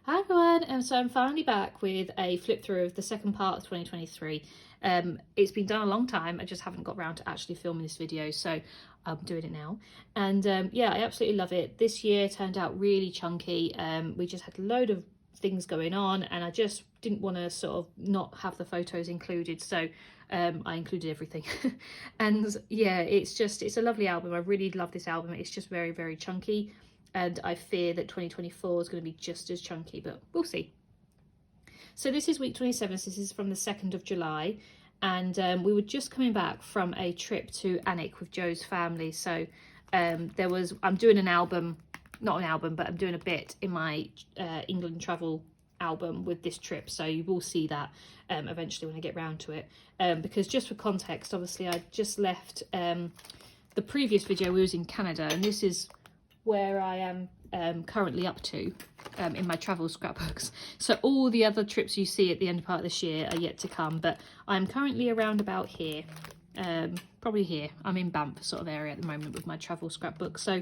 Hi everyone, so I'm finally back with a flip through of the second part of 2023. It's been done a long time, I just haven't got around to actually filming this video, so I'm doing it now. And yeah, I absolutely love it. This year turned out really chunky. We just had a load of things going on and I just didn't want to sort of not have the photos included, so I included everything. And yeah, it's a lovely album. I really love this album. It's just very, very chunky. And I fear that 2024 is going to be just as chunky, but we'll see. So this is week 27, so this is from the 2nd of July, and we were just coming back from a trip to Alnwick with Joe's family. So I'm doing an album, not an album, but I'm doing a bit in my England travel album with this trip, so you will see that eventually when I get round to it, because just for context, obviously I just left the previous video. We was in Canada, and this is where I am currently up to in my travel scrapbooks. So all the other trips you see at the end part of this year are yet to come, but I'm currently around about here, probably here. I'm in Banff sort of area at the moment with my travel scrapbook. So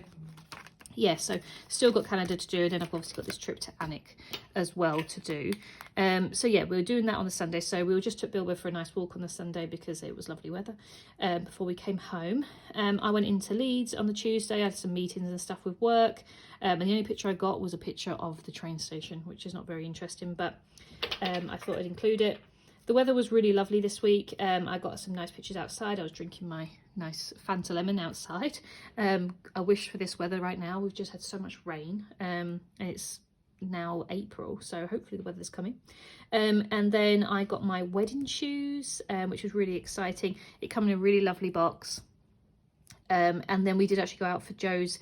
yeah, so still got Canada to do, and then I've obviously got this trip to Alnwick as well to do. So yeah, we were doing that on the Sunday. So we just took Bilbo for a nice walk on the Sunday because it was lovely weather before we came home. I went into Leeds on the Tuesday. I had some meetings and stuff with work, and the only picture I got was a picture of the train station, which is not very interesting, but I thought I'd include it. The weather was really lovely this week. I got some nice pictures outside. I was drinking my nice Fanta lemon outside. I wish for this weather right now. We've just had so much rain, and it's now April, so hopefully the weather's coming. And then I got my wedding shoes, which was really exciting. It came in a really lovely box. And then we did actually go out for Joe's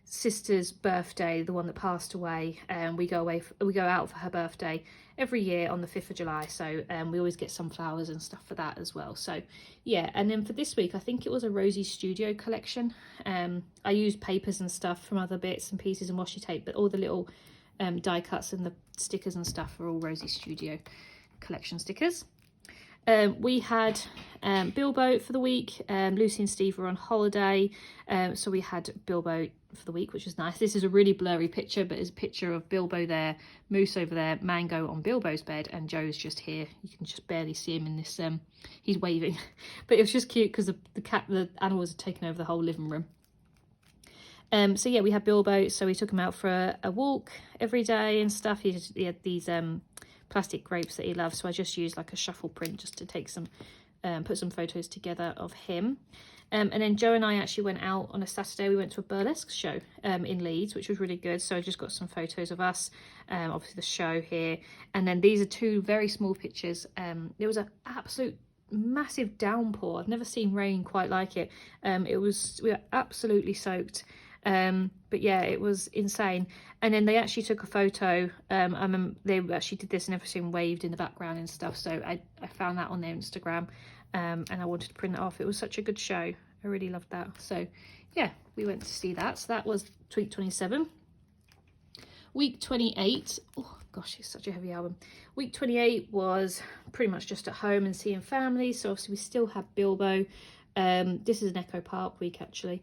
sister's birthday, the one that passed away. We go out for her birthday every year on the 5th of July, so we always get some flowers and stuff for that as well. So yeah, and then for this week I think it was a Rosie Studio collection. I used papers and stuff from other bits and pieces and washi tape, but all the little die cuts and the stickers and stuff are all Rosie Studio collection stickers. We had Bilbo for the week. Lucy and Steve were on holiday, so we had Bilbo for the week, which was nice. This is a really blurry picture, but it's a picture of Bilbo there, Moose over there, Mango on Bilbo's bed, and Joe's just here. You can just barely see him in this, he's waving. But it was just cute because the animals had taken over the whole living room. So yeah, we had Bilbo, so we took him out for a walk every day and stuff. He had these plastic grapes that he loves, so I just used like a shuffle print just to take some put some photos together of him. And then Joe and I actually went out on a Saturday. We went to a burlesque show in Leeds, which was really good. So I just got some photos of us, obviously the show here. And then these are two very small pictures. There was an absolute massive downpour. I've never seen rain quite like it. We were absolutely soaked. But yeah, it was insane. And then they actually took a photo. They actually did this and everything waved in the background and stuff. So I found that on their Instagram. And I wanted to print it off. It was such a good show. I really loved that. So yeah, we went to see that. So that was week 27. Week 28, oh gosh, it's such a heavy album. Week 28 was pretty much just at home and seeing family. So obviously we still had Bilbo. This is an Echo Park week actually.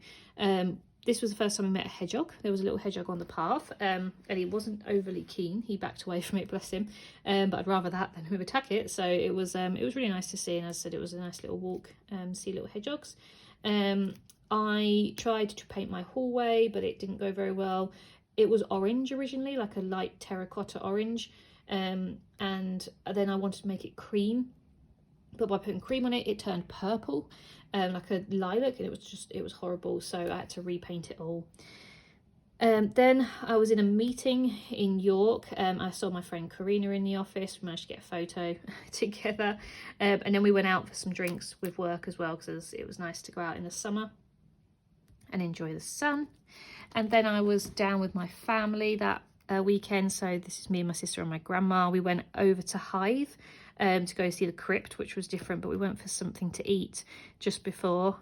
This was the first time we met a hedgehog. There was a little hedgehog on the path, and he wasn't overly keen. He backed away from it, bless him. But I'd rather that than him attack it. So it was really nice to see, and as I said, it was a nice little walk, see little hedgehogs. I tried to paint my hallway, but it didn't go very well. It was orange originally, like a light terracotta orange, and then I wanted to make it cream. But by putting cream on it, it turned purple, like a lilac, and it was horrible. So I had to repaint it all. Then I was in a meeting in York. I saw my friend Karina in the office. We managed to get a photo together, and then we went out for some drinks with work as well because it was nice to go out in the summer and enjoy the sun. And then I was down with my family that weekend. So this is me and my sister and my grandma. We went over to Hythe to go see the crypt, which was different, but we went for something to eat just before.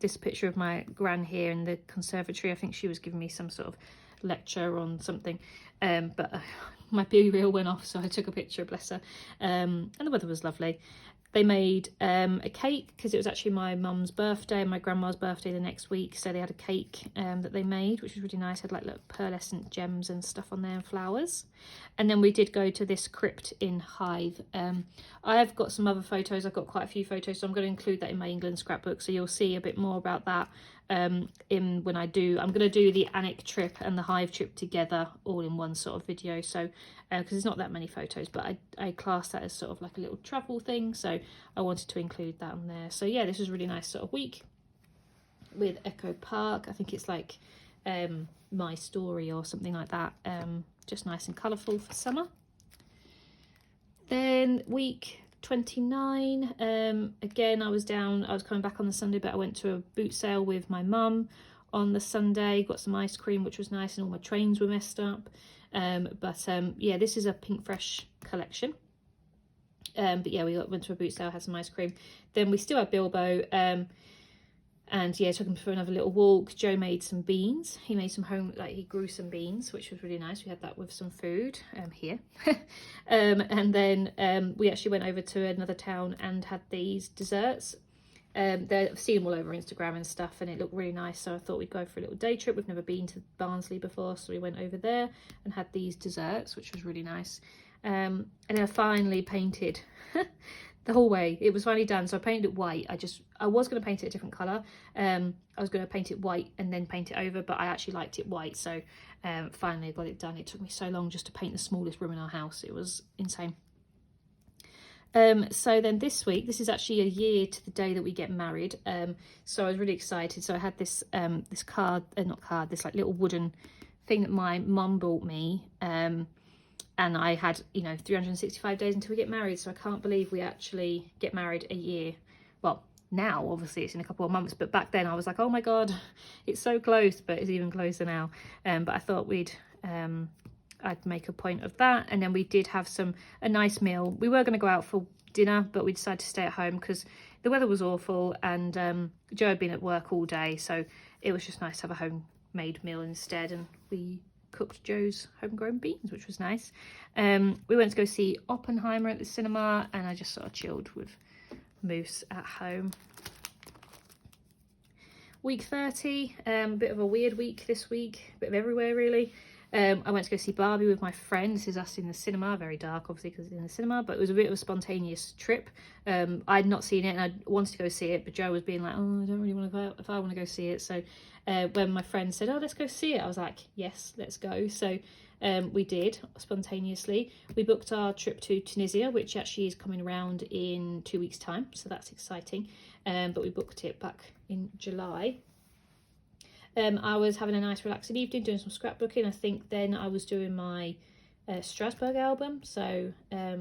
This picture of my gran here in the conservatory, I think she was giving me some sort of lecture on something, but my B reel went off, so I took a picture, bless her. And the weather was lovely. They made a cake because it was actually my mum's birthday and my grandma's birthday the next week. So they had a cake that they made, which was really nice. Had like little pearlescent gems and stuff on there and flowers. And then we did go to this crypt in Hythe. I have got some other photos. I've got quite a few photos, so I'm going to include that in my England scrapbook. So you'll see a bit more about that I'm going to do the Alnwick trip and the Hythe trip together all in one sort of video. So because there's not that many photos, but I class that as sort of like a little travel thing, so I wanted to include that on there. So yeah, this was a really nice sort of week with Echo Park. I think it's like My Story or something like that. Just nice and colourful for summer. Then week 29, again I was coming back on the Sunday, but I went to a boot sale with my mum on the Sunday, got some ice cream, which was nice, and all my trains were messed up. Yeah, this is a Pink Fresh collection. But yeah, we went to a boot sale, had some ice cream. Then we still had Bilbo, and yeah, took him for another little walk. Joe made some beans. He made some he grew some beans, which was really nice. We had that with some food here. And then we actually went over to another town and had these desserts. I've seen them all over Instagram and stuff, and it looked really nice, so I thought we'd go for a little day trip. We've never been to Barnsley before, so we went over there and had these desserts, which was really nice. And then I finally painted the whole way. It was finally done, so I painted it white. I was going to paint it a different colour. I was going to paint it white and then paint it over, but I actually liked it white, so finally I got it done. It took me so long just to paint the smallest room in our house. It was insane. So then this week, this is actually a year to the day that we get married. So I was really excited. So I had this this like little wooden thing that my mum bought me. And I had, 365 days until we get married. So I can't believe we actually get married a year. Well, now obviously it's in a couple of months, but back then I was like, oh my God, it's so close, but it's even closer now. But I thought I'd make a point of that. And then we did have a nice meal. We were going to go out for dinner, but we decided to stay at home because the weather was awful, and Joe had been at work all day, so it was just nice to have a homemade meal instead. And we cooked Joe's homegrown beans, which was nice. We went to go see Oppenheimer at the cinema, and I just sort of chilled with Moose at home. Week 30, bit of a weird week this week, bit of everywhere really. I went to go see Barbie with my friend. This is us in the cinema, very dark obviously because it's in the cinema, but it was a bit of a spontaneous trip. I'd not seen it and I wanted to go see it, but Joe was being like, oh, I don't really want to go if I want to go see it. So when my friend said, oh, let's go see it, I was like, yes, let's go. So we did spontaneously. We booked our trip to Tunisia, which actually is coming around in 2 weeks' time, so that's exciting. But we booked it back in July. I was having a nice relaxing evening, doing some scrapbooking. I think then I was doing my Strasbourg album. So yeah,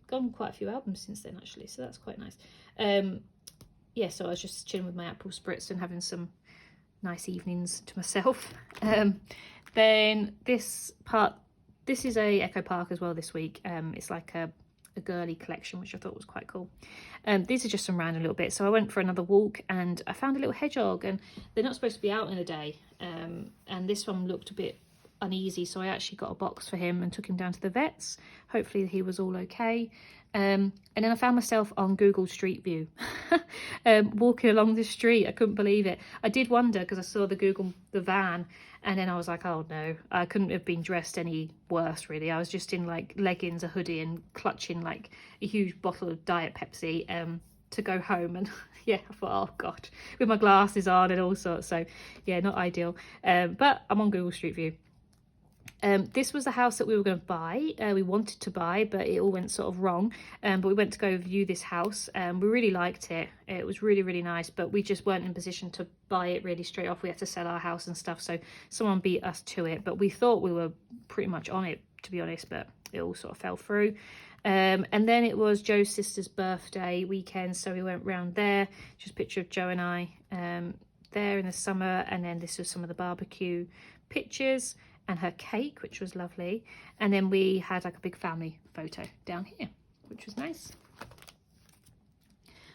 gone quite a few albums since then actually, so that's quite nice. Yeah, so I was just chilling with my apple spritz and having some nice evenings to myself. Then this is a Echo Park as well this week. It's like a girly collection, which I thought was quite cool. These are just some random little bits. So I went for another walk and I found a little hedgehog, and they're not supposed to be out in a day. And this one looked a bit uneasy, so I actually got a box for him and took him down to the vets. Hopefully he was all okay. And then I found myself on Google Street View walking along the street. I couldn't believe it. I did wonder because I saw the van, and then I was like, oh no, I couldn't have been dressed any worse really. I was just in like leggings, a hoodie, and clutching like a huge bottle of Diet Pepsi to go home. And yeah, I thought, oh god, with my glasses on and all sorts. So yeah, not ideal. But I'm on Google Street View. This was the house that we were going to buy. We wanted to buy, but it all went sort of wrong. But we went to go view this house. We really liked it. It was really, really nice, but we just weren't in position to buy it really straight off. We had to sell our house and stuff, so someone beat us to it. But we thought we were pretty much on it, to be honest, but it all sort of fell through. And then it was Joe's sister's birthday weekend, so we went round there. Just a picture of Joe and I there in the summer, and then this was some of the barbecue pictures and her cake, which was lovely. And then we had like a big family photo down here, which was nice.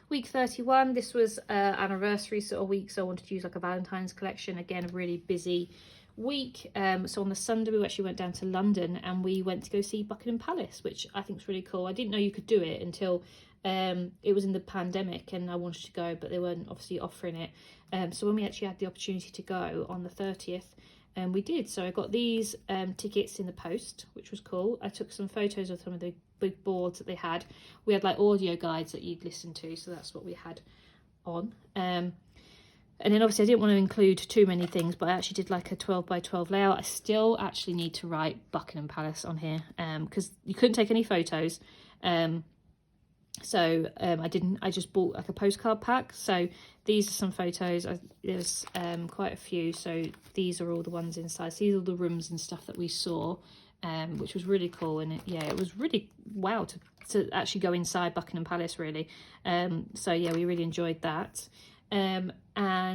Week 31, this was anniversary sort of week, so I wanted to use like a Valentine's collection. Again, a really busy week. So on the Sunday we actually went down to London and we went to go see Buckingham Palace, which I think is really cool. I didn't know you could do it until It was in the pandemic and I wanted to go, but they weren't obviously offering it. So when we actually had the opportunity to go on the 30th, we did. So I got these tickets in the post, which was cool. I took some photos of some of the big boards that they had. We had like audio guides that you'd listen to, so that's what we had on. And then obviously I didn't want to include too many things, but I actually did like a 12 by 12 layout. I still actually need to write Buckingham Palace on here because you couldn't take any photos. So I didn't. I just bought like a postcard pack. So these are some photos. There's quite a few. So these are all the ones inside. So these are all the rooms and stuff that we saw, which was really cool. And it was really wow to actually go inside Buckingham Palace really. So yeah, we really enjoyed that. And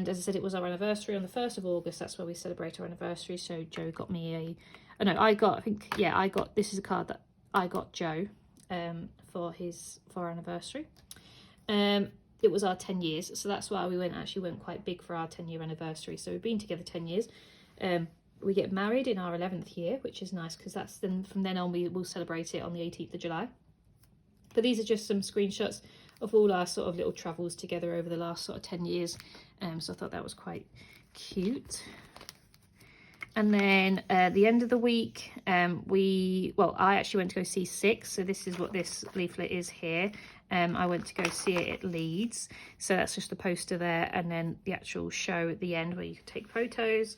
as I said, it was our anniversary on the 1st of August. That's where we celebrate our anniversary. So Joe got me this is a card that I got Joe for our anniversary. It was our 10 years, so that's why we went quite big for our 10-year anniversary. So we've been together 10 years. We get married in our 11th year, which is nice because that's then from then on we will celebrate it on the 18th of July. But these are just some screenshots of all our sort of little travels together over the last sort of 10 years. So I thought that was quite cute. And then the end of the week, I actually went to go see Six. So this is what this leaflet is here. I went to go see it at Leeds. So that's just the poster there. And then the actual show at the end where you can take photos.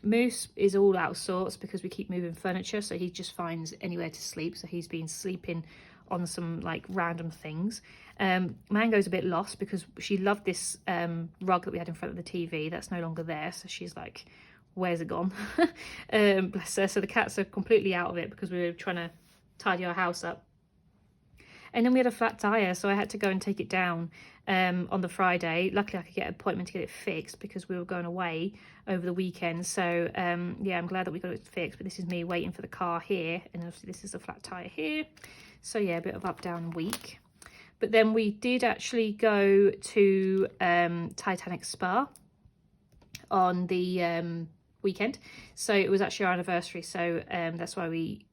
Moose is all out of sorts because we keep moving furniture. So he just finds anywhere to sleep. So he's been sleeping on some like random things. Mango's a bit lost because she loved this rug that we had in front of the TV. That's no longer there. So she's like, where's it gone? Bless her. So the cats are completely out of it because we were trying to tidy our house up. And then we had a flat tire, so I had to go and take it down on the Friday. Luckily I could get an appointment to get it fixed because we were going away over the weekend. So yeah, I'm glad that we got it fixed. But this is me waiting for the car here, and obviously this is a flat tire here. So yeah, a bit of up down week. But then we did actually go to Titanic Spa on the weekend. So it was actually our anniversary, so that's why we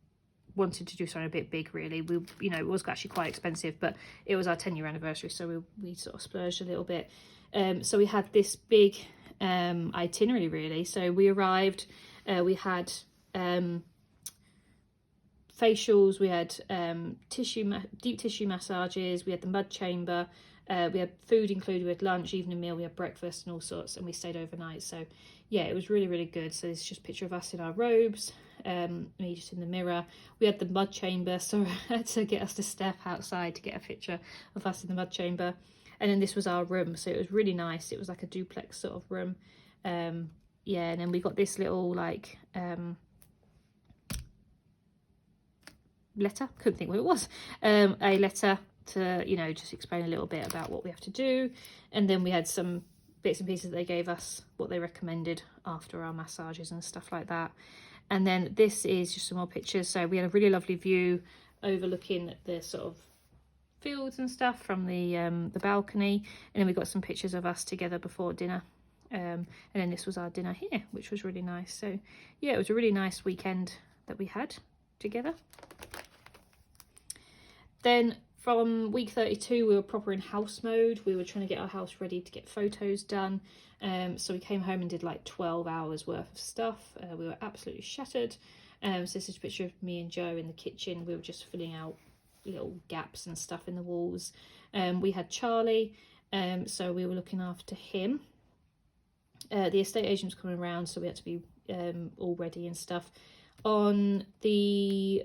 wanted to do something a bit big really. It was actually quite expensive, but it was our 10-year anniversary, so we sort of splurged a little bit. So we had this big itinerary really. So we arrived, we had facials, we had deep tissue massages, we had the mud chamber, we had food included, we had lunch, evening meal, we had breakfast and all sorts, and we stayed overnight. So yeah, it was really, really good. So it's just a picture of us in our robes, me just in the mirror. We had the mud chamber, so I had to get us to step outside to get a picture of us in the mud chamber. And then this was our room, so it was really nice. It was like a duplex sort of room. Yeah, and then we got this little like letter, couldn't think what it was, a letter to just explain a little bit about what we have to do. And then we had some bits and pieces that they gave us, what they recommended after our massages and stuff like that. And then this is just some more pictures. So we had a really lovely view overlooking the sort of fields and stuff from the balcony. And then we got some pictures of us together before dinner. And then this was our dinner here, which was really nice. So yeah, it was a really nice weekend that we had together. Then from week 32, we were proper in house mode. We were trying to get our house ready to get photos done. So we came home and did like 12 hours worth of stuff. We were absolutely shattered. So this is a picture of me and Joe in the kitchen. We were just filling out little gaps and stuff in the walls. We had Charlie, so we were looking after him. The estate agent was coming around, so we had to be all ready and stuff. On the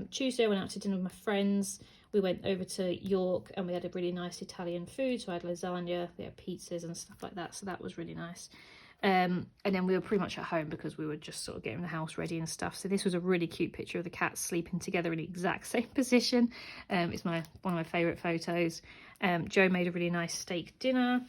Tuesday, I went out to dinner with my friends. We went over to York and we had a really nice Italian food. So I had lasagna, we had pizzas and stuff like that. So that was really nice. And then we were pretty much at home because we were just sort of getting the house ready and stuff. So this was a really cute picture of the cats sleeping together in the exact same position. It's one of my favourite photos. Joe made a really nice steak dinner.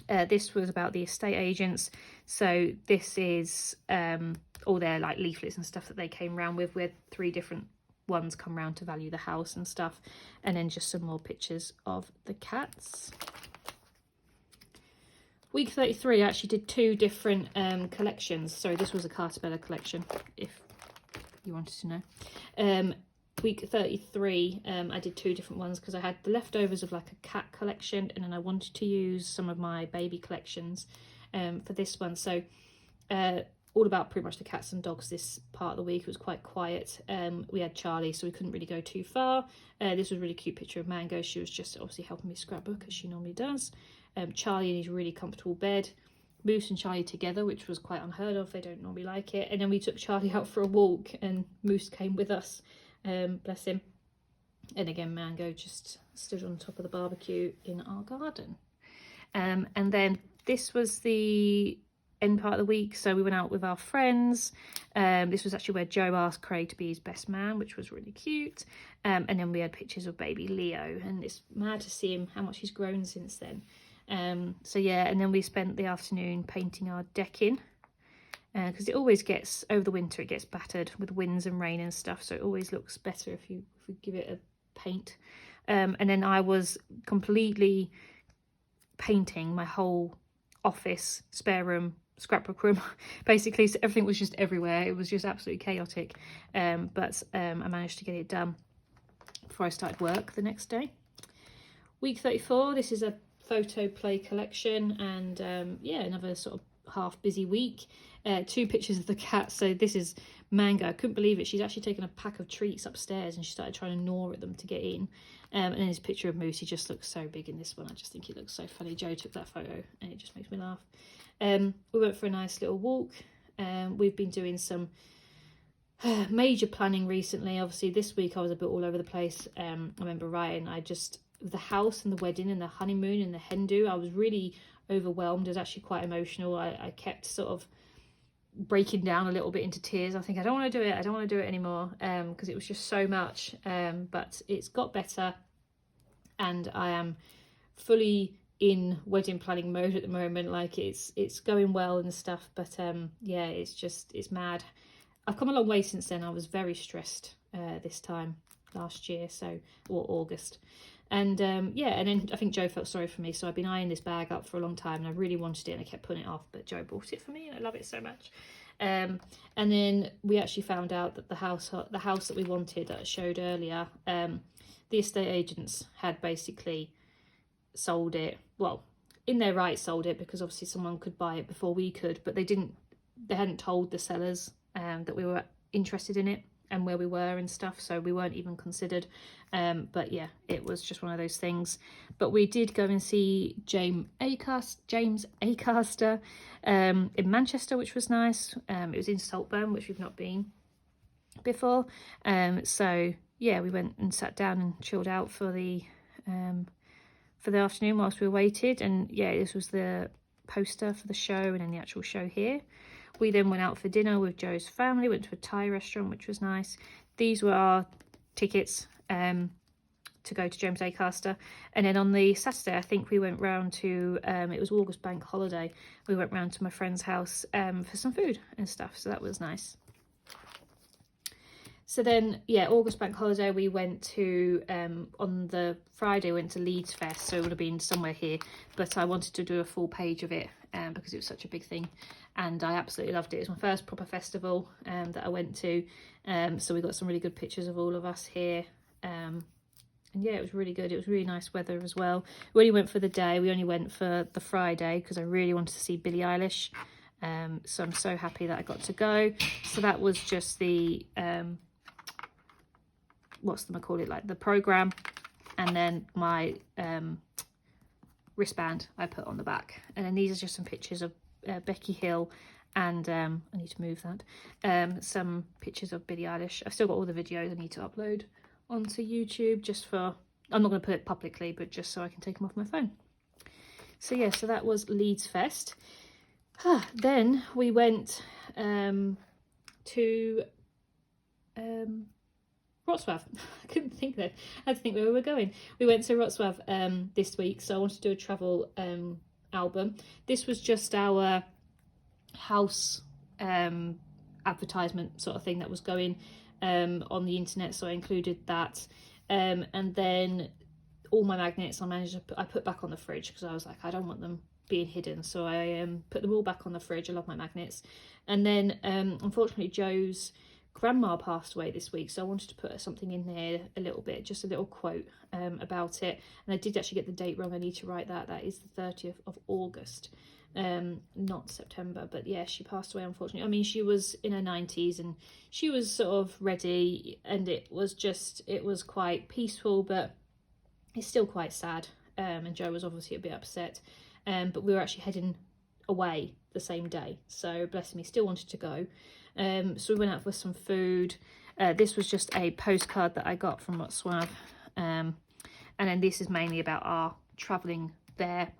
This was about the estate agents. So this is all their like leaflets and stuff that they came round with. We had 3 different ones come round to value the house and stuff. And then just some more pictures of the cats. Week 33, I actually did 2 different collections. So this was a Cartabella collection, if you wanted to know. week 33, I did 2 different ones because I had the leftovers of like a cat collection, and then I wanted to use some of my baby collections for this one. So all about pretty much the cats and dogs this part of the week. It was quite quiet. We had Charlie, so we couldn't really go too far. This was a really cute picture of Mango. She was just obviously helping me scrapbook, as she normally does. Charlie in his really comfortable bed. Moose and Charlie together, which was quite unheard of. They don't normally like it. And then we took Charlie out for a walk, and Moose came with us. Bless him. And again, Mango just stood on top of the barbecue in our garden. And then this was the end part of the week, so we went out with our friends. This was actually where Joe asked Craig to be his best man, which was really cute. And then we had pictures of baby Leo, and it's mad to see him, how much he's grown since then. So yeah, and then we spent the afternoon painting our decking, because it always gets, over the winter it gets battered with winds and rain and stuff, so it always looks better if we give it a paint. And then I was completely painting my whole office, spare room, scrapbook room, basically. So everything was just everywhere. It was just absolutely chaotic, but I managed to get it done before I started work the next day. Week 34, this is a photo play collection, and yeah, another sort of half busy week. 2 pictures of the cat. So this is Mango. I couldn't believe it. She's actually taken a pack of treats upstairs and she started trying to gnaw at them to get in. And then this picture of Moose. He just looks so big in this one. I just think he looks so funny. Joe took that photo and it just makes me laugh. We went for a nice little walk. We've been doing some major planning recently. Obviously this week I was a bit all over the place. I remember writing, the house and the wedding and the honeymoon and the hen do, I was really overwhelmed. It was actually quite emotional. I kept sort of breaking down a little bit into tears. I think I don't want to do it. I don't want to do it anymore, because it was just so much. But it's got better, and I am fully in wedding planning mode at the moment. Like it's going well and stuff. But yeah, it's mad. I've come a long way since then. I was very stressed this time last year, or August. And yeah, and then I think Joe felt sorry for me, so I've been eyeing this bag up for a long time, and I really wanted it, and I kept putting it off, but Joe bought it for me, and I love it so much. And then we actually found out that the house that we wanted, that I showed earlier, the estate agents had basically sold it. Well, in their right, sold it, because obviously someone could buy it before we could, but they hadn't told the sellers that we were interested in it and where we were and stuff, so we weren't even considered. But yeah, it was just one of those things. But we did go and see James Acaster in Manchester, which was nice. It was in Saltburn, which we've not been before. So yeah, we went and sat down and chilled out for the afternoon whilst we waited. And yeah, this was the poster for the show, and then the actual show here. We then went out for dinner with Joe's family, went to a Thai restaurant, which was nice. These were our tickets to go to James Acaster. And then on the Saturday, I think we went round to, it was August bank holiday, we went round to my friend's house for some food and stuff, so that was nice. So then, yeah, August bank holiday, we went to, on the Friday, we went to Leeds Fest, so it would have been somewhere here, but I wanted to do a full page of it because it was such a big thing, and I absolutely loved it. It was my first proper festival that I went to, so we got some really good pictures of all of us here, and yeah, it was really good. It was really nice weather as well. We only went for the day, we only went for the Friday because I really wanted to see Billie Eilish, so I'm so happy that I got to go. So that was just the... like the program, and then my wristband I put on the back. And then these are just some pictures of Becky Hill, and I need to move that, some pictures of Billie Eilish. I've still got all the videos I need to upload onto YouTube, just for, I'm not going to put it publicly, but just so I can take them off my phone. So yeah, so that was Leeds Fest. Then we went to Wrocław. I couldn't think that. I had to think where we were going. We went to Wrocław this week, so I wanted to do a travel album. This was just our house advertisement sort of thing that was going on the internet, so I included that. And then all my magnets I put back on the fridge, because I was like, I don't want them being hidden, so I put them all back on the fridge. I love my magnets. And then unfortunately Joe's grandma passed away this week, so I wanted to put something in there a little bit, just a little quote about it. And I did actually get the date wrong. I need to write that. That is the 30th of August, not September. But yeah, she passed away, unfortunately. I mean, she was in her 90s and she was sort of ready, and it was quite peaceful, but it's still quite sad. And Joe was obviously a bit upset, but we were actually heading away the same day, so bless me, still wanted to go. So we went out for some food. This was just a postcard that I got from Wrocław, and then this is mainly about our travelling there.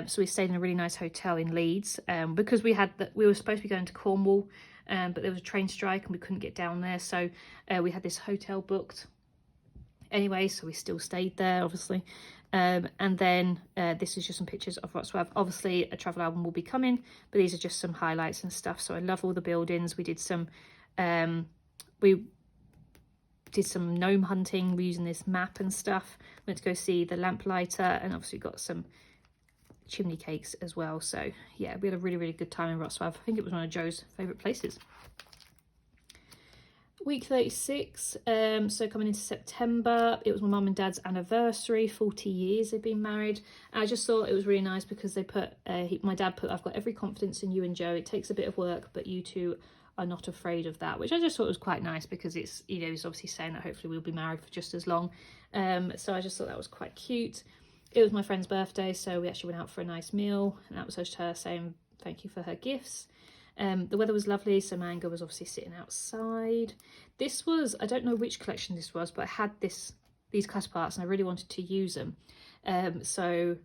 So we stayed in a really nice hotel in Leeds, because we were supposed to be going to Cornwall, but there was a train strike and we couldn't get down there, so we had this hotel booked anyway, so we still stayed there, obviously. And then this is just some pictures of Wrocław. Obviously a travel album will be coming, but these are just some highlights and stuff. So I love all the buildings. We did some gnome hunting. We're using this map and stuff. Went to go see the lamplighter, and obviously got some chimney cakes as well. So yeah, we had a really, really good time in Wrocław. I think it was one of Joe's favourite places. Week 36, so coming into September, it was my mum and dad's anniversary, 40 years they've been married. And I just thought it was really nice because they put, my dad put, "I've got every confidence in you and Joe. It takes a bit of work, but you two are not afraid of that," which I just thought was quite nice because it's, you know, he's obviously saying that hopefully we'll be married for just as long. So I just thought that was quite cute. It was my friend's birthday, so we actually went out for a nice meal, and that was just her saying thank you for her gifts. The weather was lovely, so Mango was obviously sitting outside. This was, I don't know which collection this was, but I had these cast parts and I really wanted to use them. So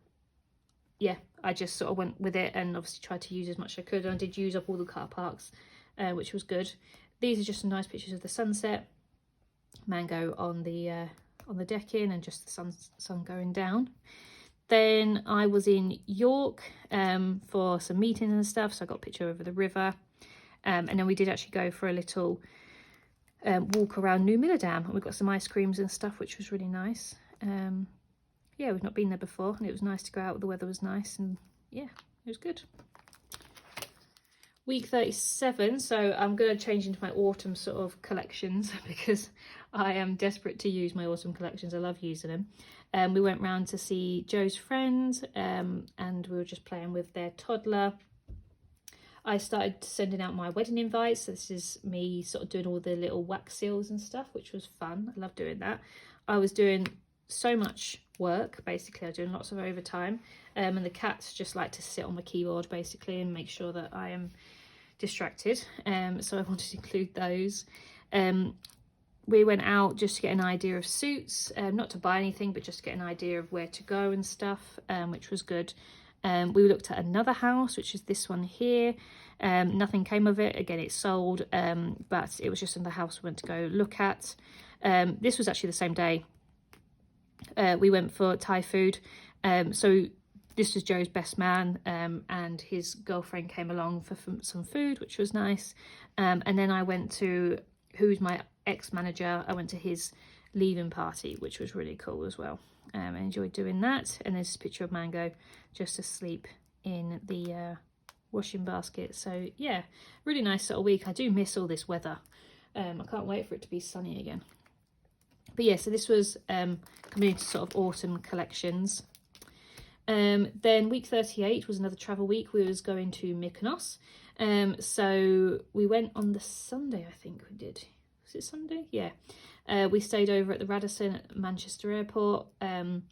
yeah, I just sort of went with it and obviously tried to use as much as I could. And I did use up all the car parks, which was good. These are just some nice pictures of the sunset. Mango on the decking and just the sun going down. Then I was in York for some meetings and stuff, so I got a picture over the river. And then we did actually go for a little walk around New Miller Dam, and we got some ice creams and stuff, which was really nice. Yeah, we've not been there before, and it was nice to go out. The weather was nice, and yeah, it was good. Week 37, so I'm going to change into my autumn sort of collections because I am desperate to use my autumn collections. I love using them. We went round to see Joe's friend, and we were just playing with their toddler. I started sending out my wedding invites. So this is me sort of doing all the little wax seals and stuff, which was fun. I love doing that. I was doing so much work, basically. I was doing lots of overtime, and the cats just like to sit on my keyboard basically and make sure that I am distracted. So I wanted to include those. We went out just to get an idea of suits, not to buy anything, but just to get an idea of where to go and stuff, which was good. We looked at another house, which is this one here. Nothing came of it. Again, it's sold, but it was just another house we went to go look at. This was actually the same day. We went for Thai food. So this was Joe's best man, and his girlfriend came along for some food, which was nice. And then I went to, who's my ex-manager, I went to his leaving party, which was really cool as well. I enjoyed doing that. And there's a picture of Mango just asleep in the washing basket. So yeah, really nice sort of week. I do miss all this weather. I can't wait for it to be sunny again. But yeah, so this was coming into sort of autumn collections. Then week 38 was another travel week. We was going to Mykonos. So we went on the Sunday, I think we did. Was it Sunday? Yeah. We stayed over at the Radisson at Manchester Airport.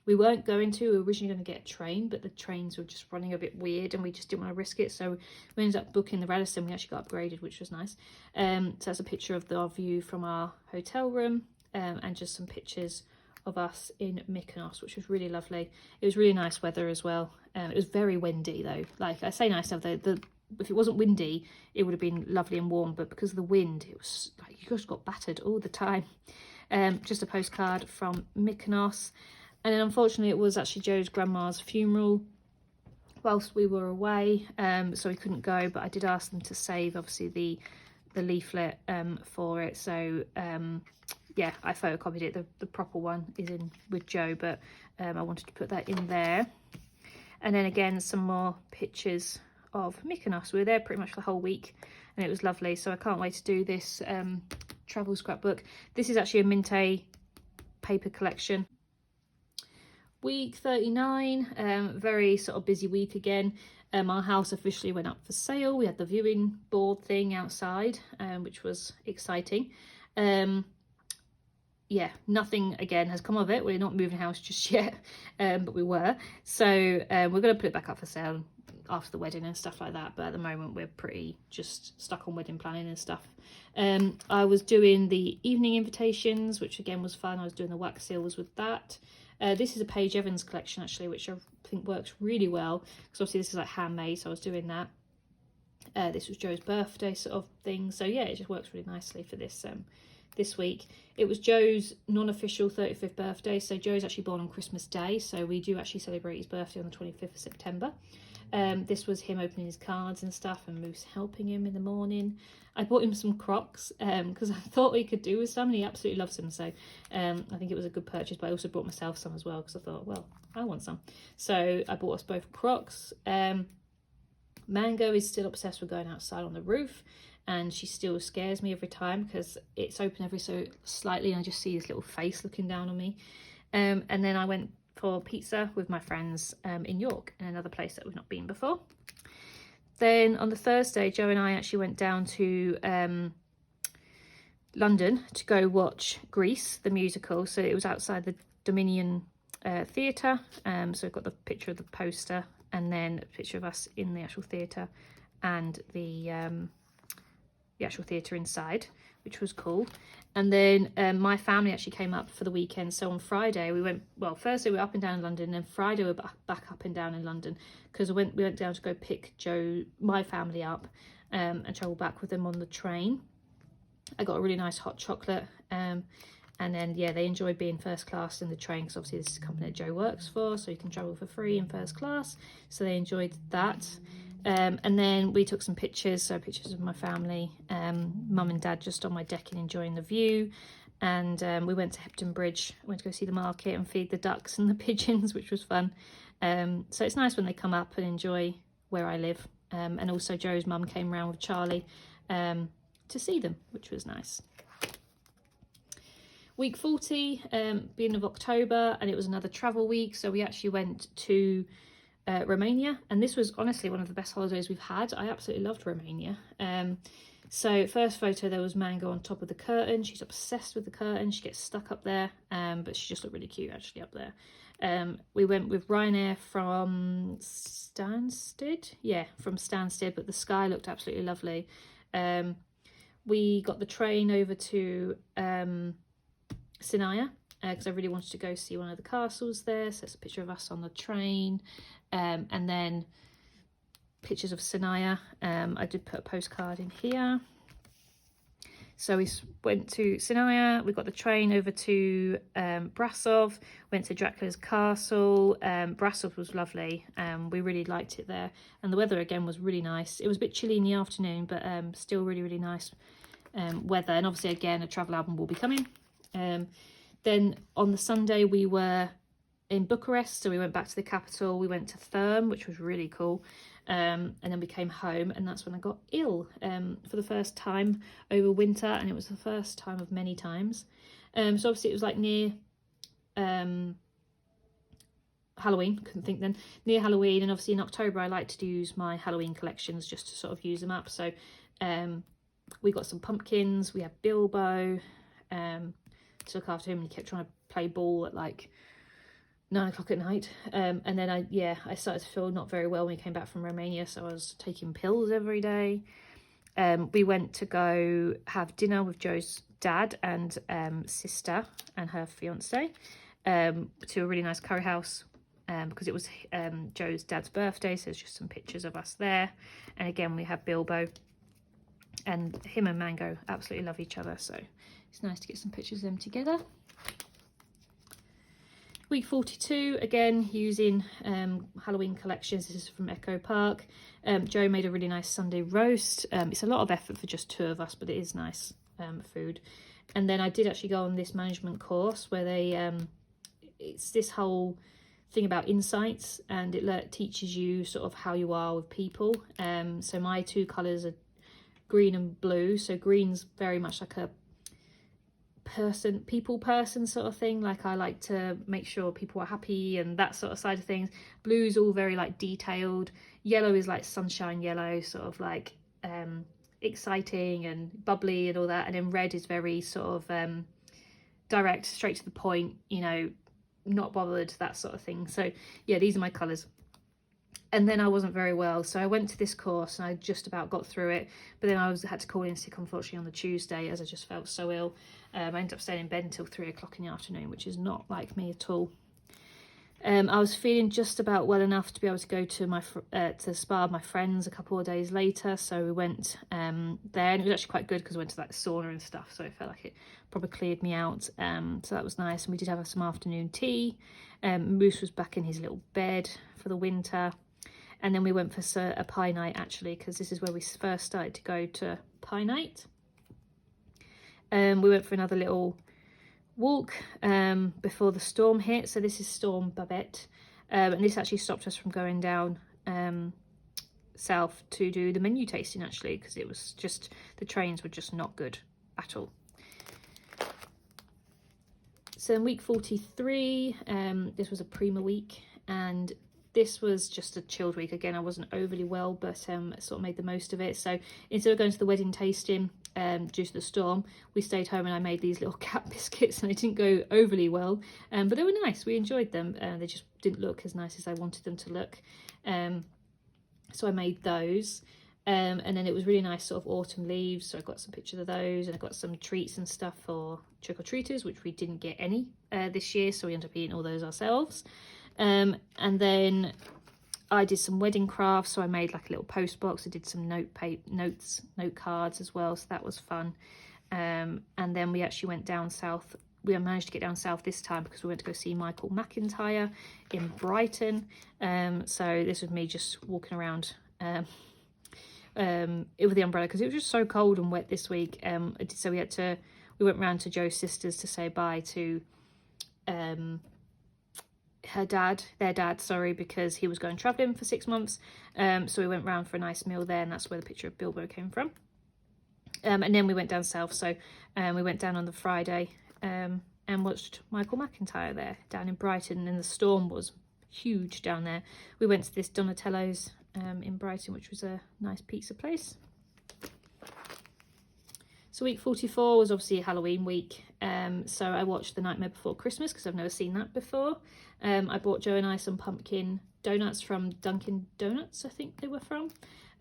We weren't going to. We were originally going to get a train, but the trains were just running a bit weird and we just didn't want to risk it. So we ended up booking the Radisson. We actually got upgraded, which was nice. So that's a picture of our view from our hotel room, and just some pictures of us in Mykonos, which was really lovely. It was really nice weather as well. It was very windy though. Like I say, nice stuff though. If it wasn't windy, it would have been lovely and warm, but because of the wind, it was like you just got battered all the time. Just a postcard from Mykonos. And then unfortunately it was actually Joe's grandma's funeral whilst we were away, so we couldn't go, but I did ask them to save obviously the leaflet for it. So yeah, I photocopied it. The proper one is in with Joe, but I wanted to put that in there. And then again, some more pictures of Mykonos. We were there pretty much the whole week and it was lovely. So I can't wait to do this travel scrapbook. This is actually a Minte paper collection. Week 39, very sort of busy week again. Our house officially went up for sale. We had the viewing board thing outside, which was exciting. Yeah, nothing again has come of it. We're not moving house just yet, but we were. So we're going to put it back up for sale after the wedding and stuff like that. But at the moment, we're pretty just stuck on wedding planning and stuff. I was doing the evening invitations, which again was fun. I was doing the wax seals with that. This is a Paige Evans collection actually, which I think works really well because obviously this is like handmade, so I was doing that. This was Joe's birthday sort of thing, so yeah, it just works really nicely for this this week. It was Joe's non-official 35th birthday, so Joe's actually born on Christmas Day, so we do actually celebrate his birthday on the 25th of September. This was him opening his cards and stuff, and Moose helping him in the morning. I bought him some Crocs because I thought we could do with some, and he absolutely loves them, so I think it was a good purchase. But I also bought myself some as well because I thought, well, I want some, so I bought us both Crocs. Mango is still obsessed with going outside on the roof, and she still scares me every time because it's open every so slightly and I just see this little face looking down on me. And then I went for pizza with my friends in York, in another place that we've not been before. Then on the Thursday, Joe and I actually went down to London to go watch Grease, the musical. So it was outside the Dominion Theatre. So I've got the picture of the poster and then a picture of us in the actual theatre and the actual theatre inside, which was cool. And then my family actually came up for the weekend. So on Friday we went, well, Thursday we were up and down in London, and then Friday we were back up and down in London because we went down to go pick my family up and travel back with them on the train. I got a really nice hot chocolate, and then yeah, they enjoyed being first class in the train because obviously this is a company that Joe works for, so you can travel for free in first class, so they enjoyed that. And then we took some pictures, so pictures of my family, mum and dad just on my deck and enjoying the view. And we went to Hepton Bridge, went to go see the market and feed the ducks and the pigeons, which was fun. So it's nice when they come up and enjoy where I live. And also Joe's mum came round with Charlie to see them, which was nice. Week 40, beginning of October, and it was another travel week, so we actually went to Romania, and this was honestly one of the best holidays we've had. I absolutely loved Romania. So first photo, there was Mango on top of the curtain. She's obsessed with the curtain. She gets stuck up there, but she just looked really cute actually up there. We went with Ryanair from Stansted. Yeah, from Stansted, but the sky looked absolutely lovely. We got the train over to Sinaia because I really wanted to go see one of the castles there. So it's a picture of us on the train. And then pictures of Sinaia. I did put a postcard in here. So we went to Sinaia, we got the train over to Brasov, went to Dracula's castle. Brasov was lovely, we really liked it there, and the weather again was really nice. It was a bit chilly in the afternoon, but still really nice weather, and obviously again a travel album will be coming. Then on the Sunday we were in Bucharest, so we went back to the capital. We went to Therm, which was really cool, and then we came home, and that's when I got ill for the first time over winter, and it was the first time of many times. So obviously it was like near Halloween, couldn't think then, near Halloween, and obviously in October I like to use my Halloween collections just to sort of use them up. So we got some pumpkins, we had Bilbo to look after him, and he kept trying to play ball at like 9 o'clock at night, and then I started to feel not very well when we came back from Romania, so I was taking pills every day. We went to go have dinner with Joe's dad and sister and her fiance to a really nice curry house because it was Joe's dad's birthday, so there's just some pictures of us there. And again we have Bilbo, and him and Mango absolutely love each other, so it's nice to get some pictures of them together. Week 42, again using Halloween collections. This is from Echo Park. Joe made a really nice Sunday roast. It's a lot of effort for just 2 of us, but it is nice food. And then I did actually go on this management course where they it's this whole thing about insights, and it teaches you sort of how you are with people. So my 2 colours are green and blue. So green's very much like a people person sort of thing. Like I like to make sure people are happy and that sort of side of things. Blue's all very like detailed. Yellow is like sunshine yellow, sort of like exciting and bubbly and all that. And then red is very sort of direct, straight to the point, you know, not bothered, that sort of thing. So yeah, these are my colours. And then I wasn't very well, so I went to this course and I just about got through it, but then I had to call in sick, unfortunately, on the Tuesday, as I just felt so ill. I ended up staying in bed until 3 o'clock in the afternoon, which is not like me at all. I was feeling just about well enough to be able to go to my to spa with my friends a couple of days later, so we went there, and it was actually quite good because I went to like the sauna and stuff, so it felt like it probably cleared me out. So that was nice, and we did have some afternoon tea. Moose was back in his little bed for the winter. And then we went for a pie night, actually, because this is where we first started to go to pie night. We went for another little walk before the storm hit. So this is Storm Babette. And this actually stopped us from going down south to do the menu tasting, actually, because it was just, the trains were just not good at all. So in week 43, this was a Prima week, and this was just a chilled week. Again, I wasn't overly well, but sort of made the most of it. So instead of going to the wedding tasting due to the storm, we stayed home and I made these little cat biscuits, and they didn't go overly well, but they were nice. We enjoyed them. They just didn't look as nice as I wanted them to look. So I made those. And then it was really nice sort of autumn leaves, so I got some pictures of those, and I got some treats and stuff for trick-or-treaters, which we didn't get any this year, so we ended up eating all those ourselves. And then I did some wedding crafts, so I made like a little post box. I did some note cards as well, so that was fun. And then we actually went down south. We managed to get down south this time because we went to go see Michael McIntyre in Brighton. So this was me just walking around with the umbrella because it was just so cold and wet this week. So we went round to Joe's sisters to say bye to their dad, sorry, because he was going travelling for 6 months. So we went round for a nice meal there, and that's where the picture of Bilbo came from. And then we went down south, so we went down on the Friday and watched Michael McIntyre there down in Brighton, and the storm was huge down there. We went to this Donatello's in Brighton, which was a nice pizza place. So week 44 was obviously a Halloween week. So I watched The Nightmare Before Christmas because I've never seen that before. I bought Joe and I some pumpkin donuts from Dunkin' Donuts, I think they were from,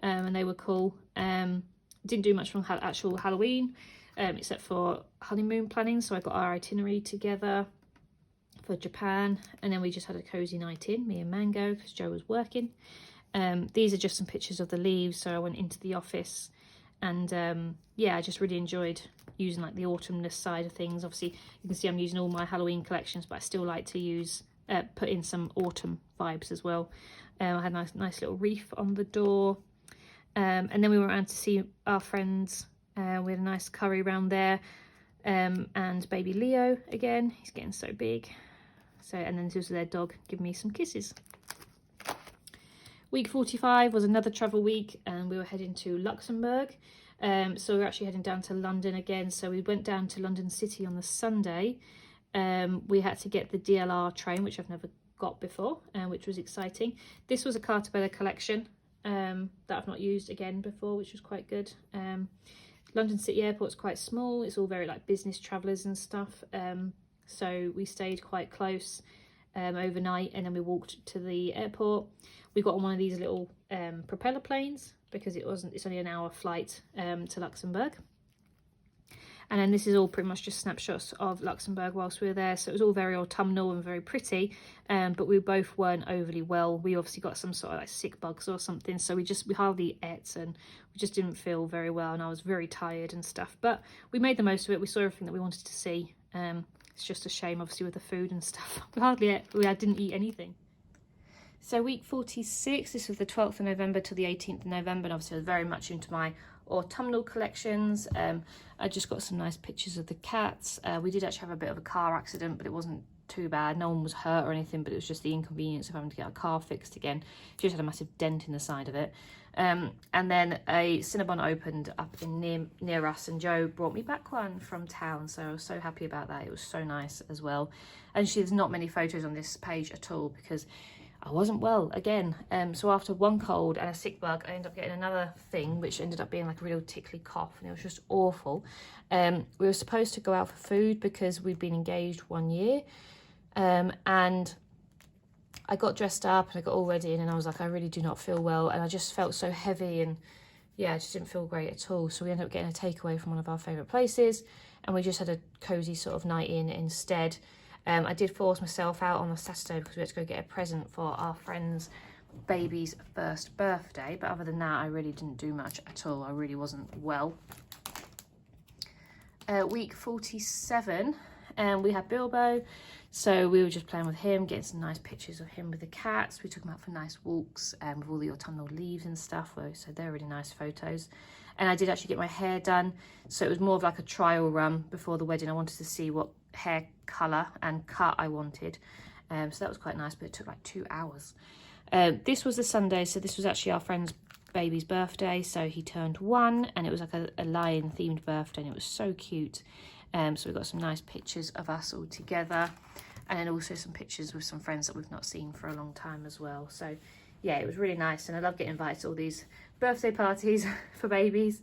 and they were cool. Didn't do much from actual Halloween, except for honeymoon planning. So I got our itinerary together for Japan, and then we just had a cozy night in, me and Mango, because Joe was working. These are just some pictures of the leaves. So I went into the office, and yeah, I just really enjoyed using like the autumnness side of things. Obviously you can see I'm using all my Halloween collections, but I still like to use put in some autumn vibes as well. I had a nice little wreath on the door, and then we went around to see our friends. We had a nice curry round there, and baby Leo again, he's getting so big. So, and then this was their dog giving me some kisses. Week 45 was another travel week, and we were heading to Luxembourg. So we were actually heading down to London again. So we went down to London City on the Sunday. We had to get the DLR train, which I've never got before, which was exciting. This was a Cartabella collection that I've not used again before, which was quite good. London City Airport's quite small. It's all very like business travellers and stuff. So we stayed quite close overnight, and then we walked to the airport. We got on one of these little propeller planes because it's only an hour flight to Luxembourg. And then this is all pretty much just snapshots of Luxembourg whilst we were there. So it was all very autumnal and very pretty, but we both weren't overly well. We obviously got some sort of like sick bugs or something, so we hardly ate, and we just didn't feel very well, and I was very tired and stuff. But we made the most of it. We saw everything that we wanted to see. It's just a shame, obviously, with the food and stuff. I didn't eat anything. So week 46, this was the 12th of November to the 18th of November, and obviously I was very much into my autumnal collections. I just got some nice pictures of the cats. We did actually have a bit of a car accident, but it wasn't too bad. No one was hurt or anything, but it was just the inconvenience of having to get our car fixed again. Just had a massive dent in the side of it. And then a Cinnabon opened up in near us, and Joe brought me back one from town, so I was so happy about that. It was so nice as well. And there's not many photos on this page at all because I wasn't well again. So after one cold and a sick bug, I ended up getting another thing, which ended up being like a real tickly cough, and it was just awful. We were supposed to go out for food because we'd been engaged 1 year, and I got dressed up and I got all ready, and I was like, I really do not feel well, and I just felt so heavy, and yeah, I just didn't feel great at all. So we ended up getting a takeaway from one of our favourite places, and we just had a cosy sort of night in instead. I did force myself out on a Saturday because we had to go get a present for our friend's baby's first birthday. But other than that, I really didn't do much at all. I really wasn't well. Week 47, we had Bilbo. So we were just playing with him, getting some nice pictures of him with the cats. We took him out for nice walks with all the autumnal leaves and stuff. So they're really nice photos. And I did actually get my hair done. So it was more of like a trial run before the wedding. I wanted to see what hair colour and cut I wanted. So that was quite nice, but it took like 2 hours. This was the Sunday, so this was actually our friend's baby's birthday. So he turned 1, and it was like a lion themed birthday, and it was so cute. So we got some nice pictures of us all together, and then also some pictures with some friends that we've not seen for a long time as well. So yeah, it was really nice, and I love getting invited to all these birthday parties for babies.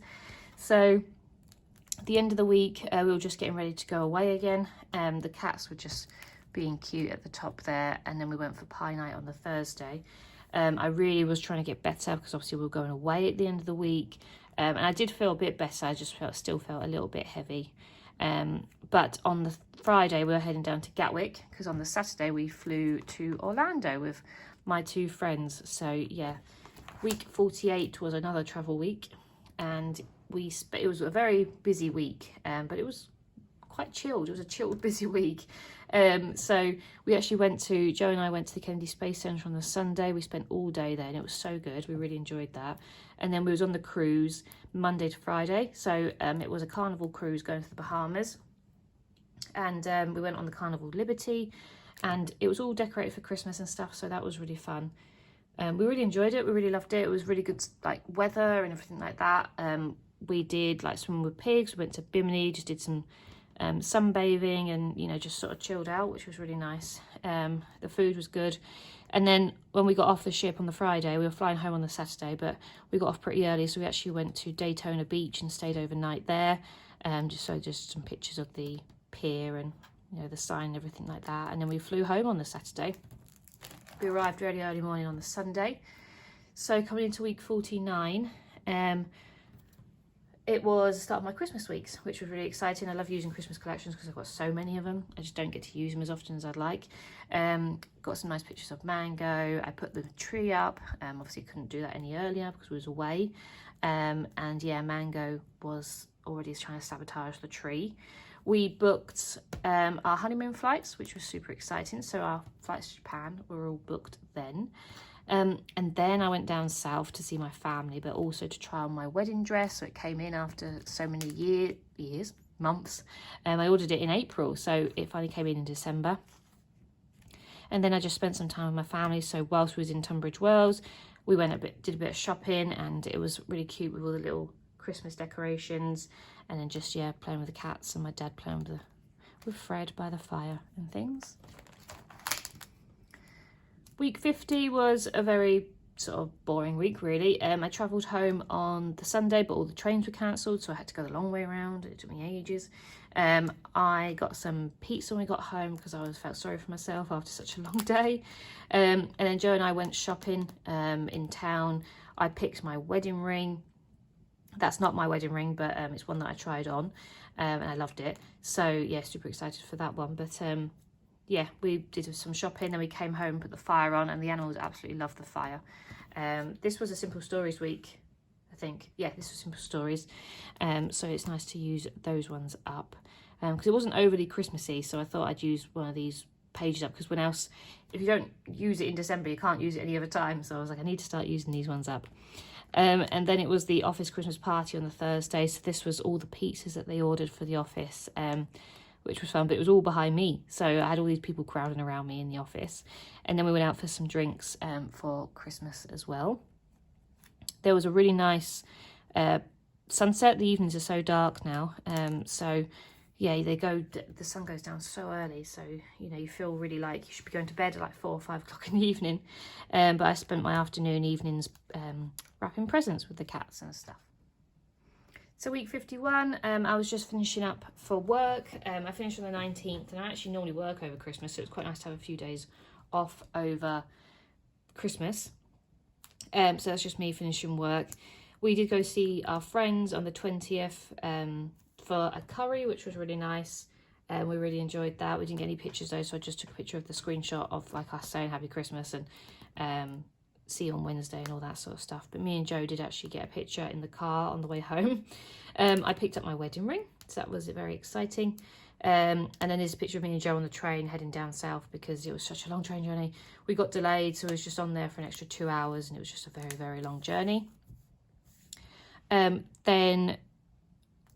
So at the end of the week, we were just getting ready to go away again. The cats were just being cute at the top there, and then we went for pie night on the Thursday. I really was trying to get better because obviously we were going away at the end of the week, and I did feel a bit better. I just still felt a little bit heavy. But on the Friday we were heading down to Gatwick because on the Saturday we flew to Orlando with my 2 friends. So yeah, week 48 was another travel week, and it was a very busy week, but it was quite chilled. It was a chilled, busy week. So we actually Joe and I went to the Kennedy Space Centre on the Sunday. We spent all day there, and it was so good. We really enjoyed that. And then we was on the cruise Monday to Friday. So it was a Carnival cruise going to the Bahamas. And we went on the Carnival Liberty, and it was all decorated for Christmas and stuff. So that was really fun. We really enjoyed it. We really loved it. It was really good, like, weather and everything like that. We did like swimming with pigs. We went to Bimini, just did some sunbathing, and you know, just sort of chilled out, which was really nice. The food was good. And then when we got off the ship on the Friday, we were flying home on the Saturday, but we got off pretty early, so we actually went to Daytona Beach and stayed overnight there. Just some pictures of the pier and, you know, the sign and everything like that. And then we flew home on the Saturday. We arrived really early morning on the Sunday. So coming into week 49, it was the start of my Christmas weeks, which was really exciting. I love using Christmas collections because I've got so many of them. I just don't get to use them as often as I'd like. Got some nice pictures of Mango. I put the tree up. Obviously couldn't do that any earlier because we was away. And yeah, Mango was already trying to sabotage the tree. We booked our honeymoon flights, which was super exciting. So our flights to Japan were all booked then. And then I went down south to see my family, but also to try on my wedding dress. So it came in after so many months. I ordered it in April, so it finally came in December. And then I just spent some time with my family. So whilst we was in Tunbridge Wells, we did a bit of shopping, and it was really cute with all the little Christmas decorations, and then just, yeah, playing with the cats, and my dad playing with Fred by the fire and things. Week 50 was a very sort of boring week, really. I travelled home on the Sunday, but all the trains were cancelled, so I had to go the long way around. It took me ages. I got some pizza when we got home because I felt sorry for myself after such a long day. And then Joe and I went shopping in town. I picked my wedding ring. That's not my wedding ring, but it's one that I tried on, and I loved it. So yeah, super excited for that one. But yeah, we did some shopping, then we came home, put the fire on, and the animals absolutely loved the fire. This was a Simple Stories week, I think. Yeah, this was Simple Stories. So it's nice to use those ones up. Because it wasn't overly Christmassy, so I thought I'd use one of these pages up, because when else, if you don't use it in December, you can't use it any other time. So I was like, I need to start using these ones up. And then it was the office Christmas party on the Thursday. So this was all the pizzas that they ordered for the office. which was fun, but it was all behind me. So I had all these people crowding around me in the office. And then we went out for some drinks for Christmas as well. There was a really nice sunset. The evenings are so dark now. So yeah, the sun goes down so early. So, you know, you feel really like you should be going to bed at like 4 or 5 o'clock in the evening. But I spent my evenings wrapping presents with the cats and stuff. So week 51, I was just finishing up for work. I finished on the 19th, and I actually normally work over Christmas, so it's quite nice to have a few days off over Christmas. So that's just me finishing work. We did go see our friends on the 20th for a curry, which was really nice. We really enjoyed that. We didn't get any pictures though, so I just took a picture of the screenshot of like us saying Happy Christmas and see you on Wednesday and all that sort of stuff. But me and Joe did actually get a picture in the car on the way home. I picked up my wedding ring, so that was very exciting. And then there's a picture of me and Joe on the train heading down south because it was such a long train journey. We got delayed, so I was just on there for an extra 2 hours, and it was just a very, very long journey. Then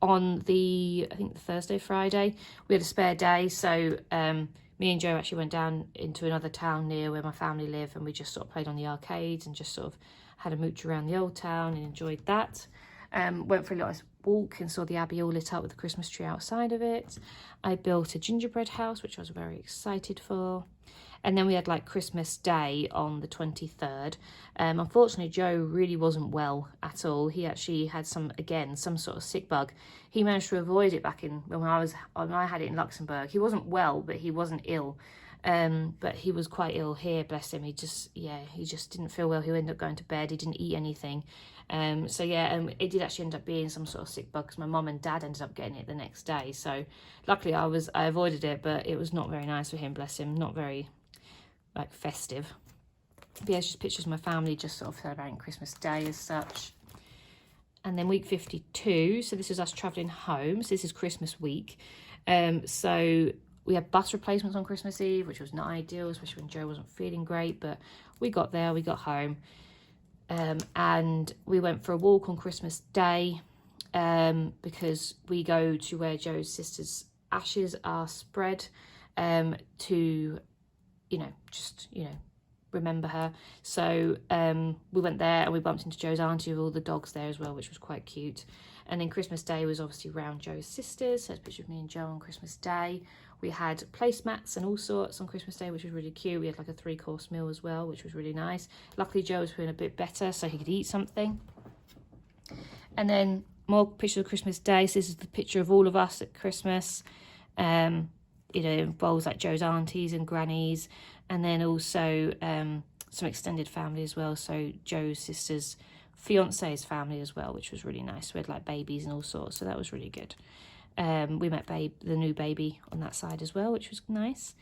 on I think the Thursday, Friday, we had a spare day, so me and Joe actually went down into another town near where my family live, and we just sort of played on the arcades and just sort of had a mooch around the old town and enjoyed that. Went for a little walk and saw the Abbey all lit up with the Christmas tree outside of it. I built a gingerbread house, which I was very excited for. And then we had like Christmas Day on the 23rd. Unfortunately, Joe really wasn't well at all. He actually had some sort of sick bug. He managed to avoid it back when I had it in Luxembourg. He wasn't well, but he wasn't ill. But he was quite ill here, bless him. He just didn't feel well. He ended up going to bed. He didn't eat anything. It did actually end up being some sort of sick bug because my mum and dad ended up getting it the next day. So luckily I avoided it, but it was not very nice for him, bless him. Not very like festive. But yeah, it's just pictures of my family just sort of celebrating Christmas Day as such. And then week 52, so this is us travelling home. So this is Christmas week. So we had bus replacements on Christmas Eve, which was not ideal, especially when Joe wasn't feeling great. But we got there, we got home. And we went for a walk on Christmas Day because we go to where Joe's sister's ashes are spread to, remember her. So we went there and we bumped into Joe's auntie with all the dogs there as well, which was quite cute. And then Christmas Day was obviously round Joe's sisters. So it's a picture of me and Joe on Christmas Day. We had placemats and all sorts on Christmas Day, which was really cute. We had like a 3-course meal as well, which was really nice. Luckily, Joe was feeling a bit better, so he could eat something. And then more pictures of Christmas Day. So this is the picture of all of us at Christmas. It involves like Joe's aunties and grannies, and then also some extended family as well. So Joe's sister's fiance's family as well, which was really nice. We had like babies and all sorts, so that was really good. We met the new baby on that side as well, which was nice.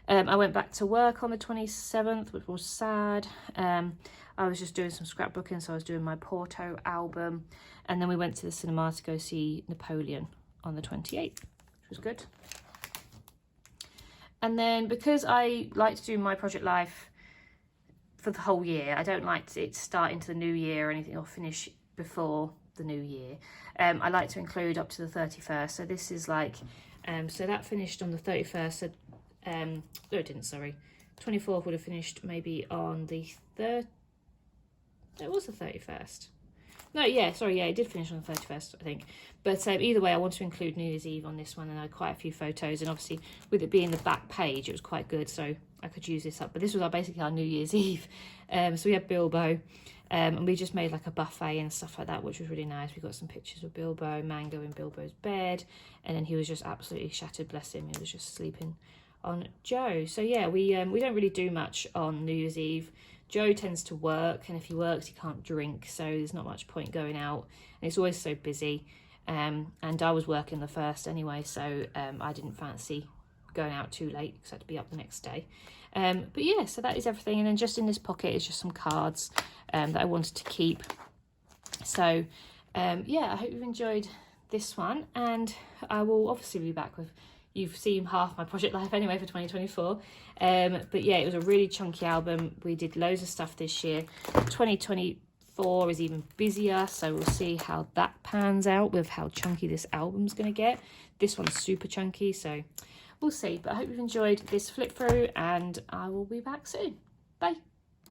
I went back to work on the 27th, which was sad. I was just doing some scrapbooking, so I was doing my Porto album. And then we went to the cinema to go see Napoleon on the 28th, which was good. And then because I like to do my project life for the whole year, I don't like it to start into the new year or anything or finish before the new year. I like to include up to the 31st. So this is like, so that finished on the 31st. So, no, it didn't, sorry. 24th would have finished maybe on the 3rd. It was the 31st. No, yeah, sorry, yeah, it did finish on the 31st, I think. But either way, I want to include New Year's Eve on this one, and I had quite a few photos. And obviously, with it being the back page, it was quite good, so I could use this up. But this was basically our New Year's Eve. So we had Bilbo, and we just made like a buffet and stuff like that, which was really nice. We got some pictures of Bilbo, Mango in Bilbo's bed, and then he was just absolutely shattered, bless him. He was just sleeping on Joe. So yeah, we don't really do much on New Year's Eve. Joe tends to work, and if he works, he can't drink, so there's not much point going out, and it's always so busy. And I was working the first anyway, so I didn't fancy going out too late because I had to be up the next day. But yeah, so that is everything. And then just in this pocket is just some cards that I wanted to keep. So yeah, I hope you've enjoyed this one, and I will obviously be back with, you've seen half my project life anyway for 2024. But yeah, it was a really chunky album. We did loads of stuff this year. 2024 4 is even busier, so we'll see how that pans out with how chunky this album's going to get. This one's super chunky, so we'll see. But I hope you've enjoyed this flip through, and I will be back soon. Bye.